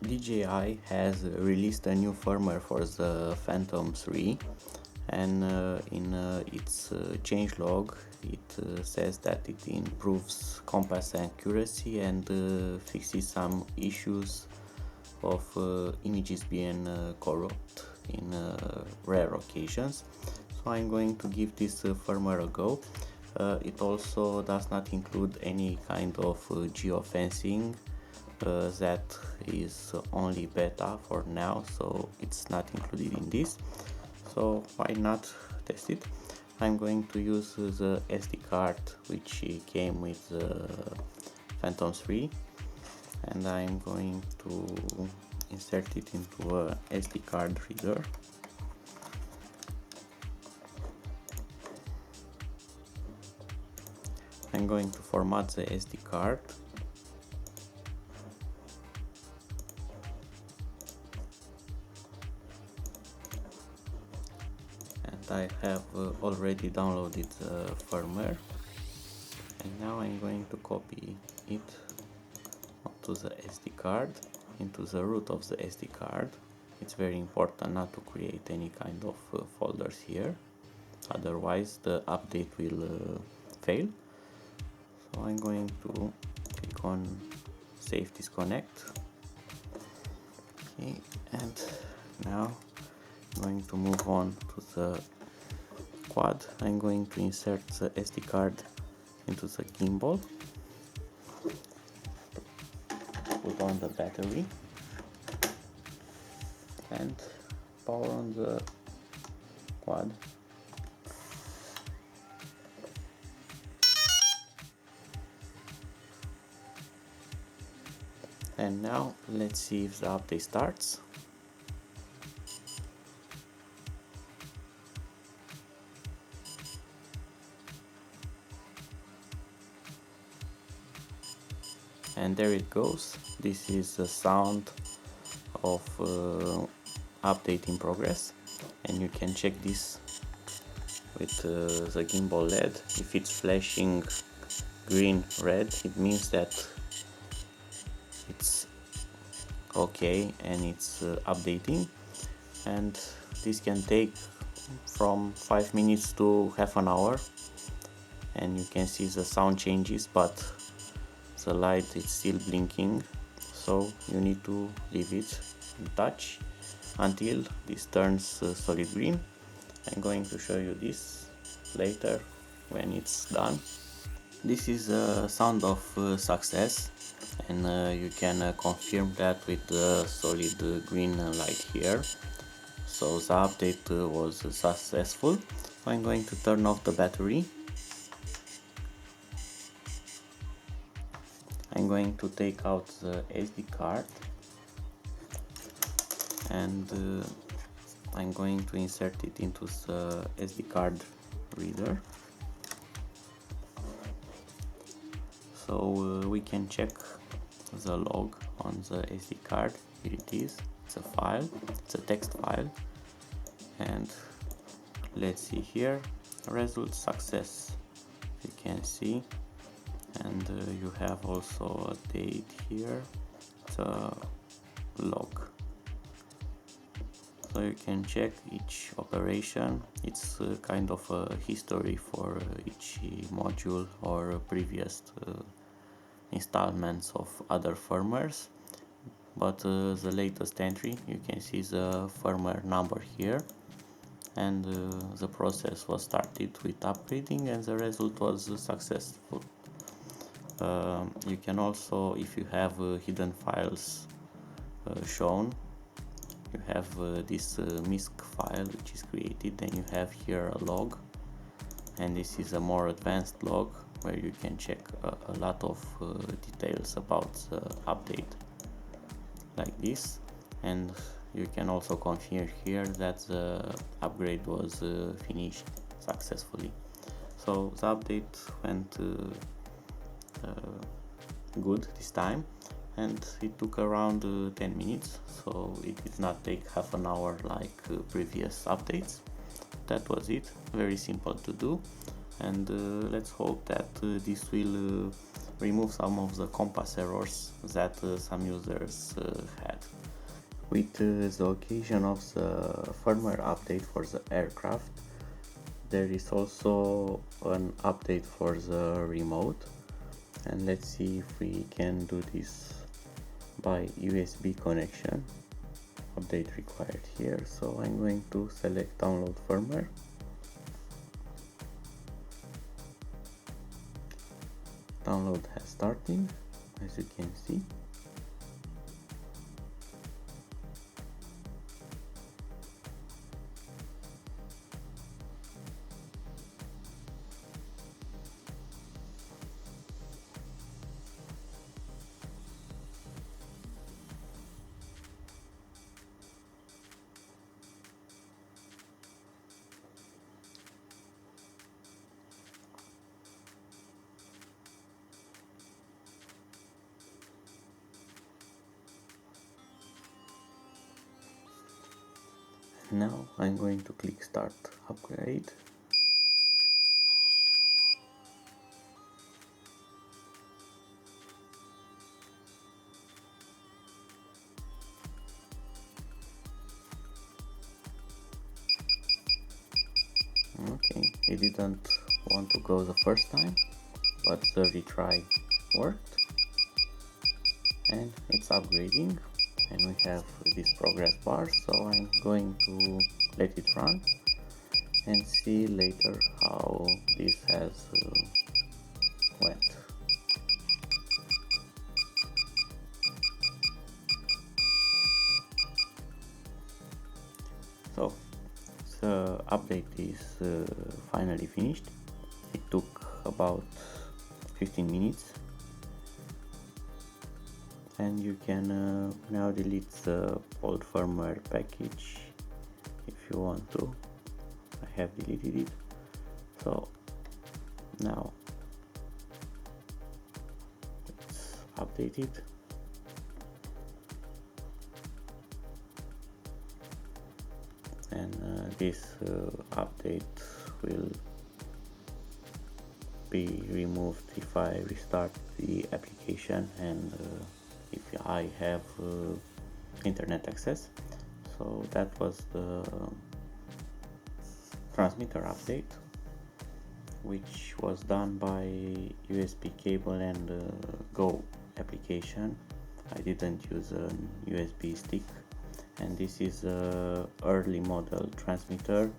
DJI has released a new firmware for the Phantom 3, and in its changelog it says that it improves compass accuracy and fixes some issues of images being corrupt in rare occasions. So I'm going to give this firmware a go. It also does not include any kind of geofencing. That is only beta for now, so it's not included in this. So why not test it? I'm going to use the SD card which came with the Phantom 3, and I'm going to insert it into a SD card reader. I'm going to format the SD card. I have already downloaded the firmware, and now I'm going to copy it onto the SD card, into the root of the SD card. It's very important not to create any kind of folders here, otherwise the update will fail. So I'm going to click on Save Disconnect. Okay, and now I'm going to move on to the quad. I'm going to insert the SD card into the gimbal, put on the battery, and power on the quad. And now let's see if the update starts. And there it goes. This is the sound of update in progress, and you can check this with the gimbal LED. If it's flashing green red, it means that it's okay and it's updating, and this can take from 5 minutes to half an hour, and you can see the sound changes, but the light is still blinking, so you need to leave it in touch until this turns solid green. I'm going to show you this later when it's done. This is a sound of success, and you can confirm that with the solid green light here. So the update was successful. I'm going to turn off the battery. I'm going to take out the SD card, and I'm going to insert it into the SD card reader, so we can check the log on the SD card. Here it is. It's a file, it's a text file, and let's see here, result success, you can see, and you have also a date here, the log, so you can check each operation. It's kind of a history for each module or previous installments of other firmwares, but the latest entry, you can see the firmware number here, and the process was started with upgrading and the result was successful. You can also, if you have hidden files shown, you have this MISC file which is created, then you have here a log, and this is a more advanced log where you can check a lot of details about the update like this, and you can also confirm here that the upgrade was finished successfully. So the update went good this time, and it took around 10 minutes, so it did not take half an hour like previous updates. That was it, very simple to do, and let's hope that this will remove some of the compass errors that some users had. With the occasion of the firmware update for the aircraft, there is also an update for the remote, and let's see if we can do this by USB connection. Update required here, so I'm going to select download firmware. Download has started, as you can see. Now I'm going to click start upgrade. Okay, it didn't want to go the first time, but the retry worked, and it's upgrading, and we have this progress bar, so I'm going to let it run and see later how this has went. So the update is finally finished. It took about 15 minutes, and you can now delete the old firmware package if you want to. I have deleted it, so now it's updated. And this update will be removed if I restart the application and if I have internet access. So that was the transmitter update, which was done by USB cable and Go application. I didn't use a USB stick, and this is a early model transmitter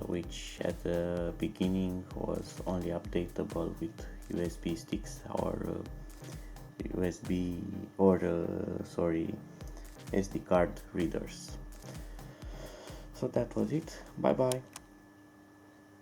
which at the beginning was only updatable with USB sticks or SD card readers. So that was it. Bye bye.